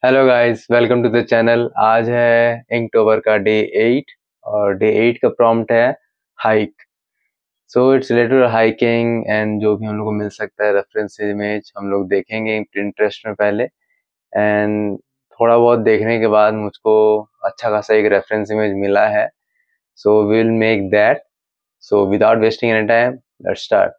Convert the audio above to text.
Hello guys, welcome to the channel. आज है इंकटोबर का डे 8 और डे 8 का प्रॉम्प्ट है hike. So it's related hiking and जो भी हम लोग को मिल सकता है रेफरेंस इमेज हम लोग देखेंगे पिंटरेस्ट में पहले। एंड थोड़ा बहुत देखने के बाद मुझको अच्छा खासा एक रेफरेंस इमेज मिला है। So will make that. So without wasting any time, let's start.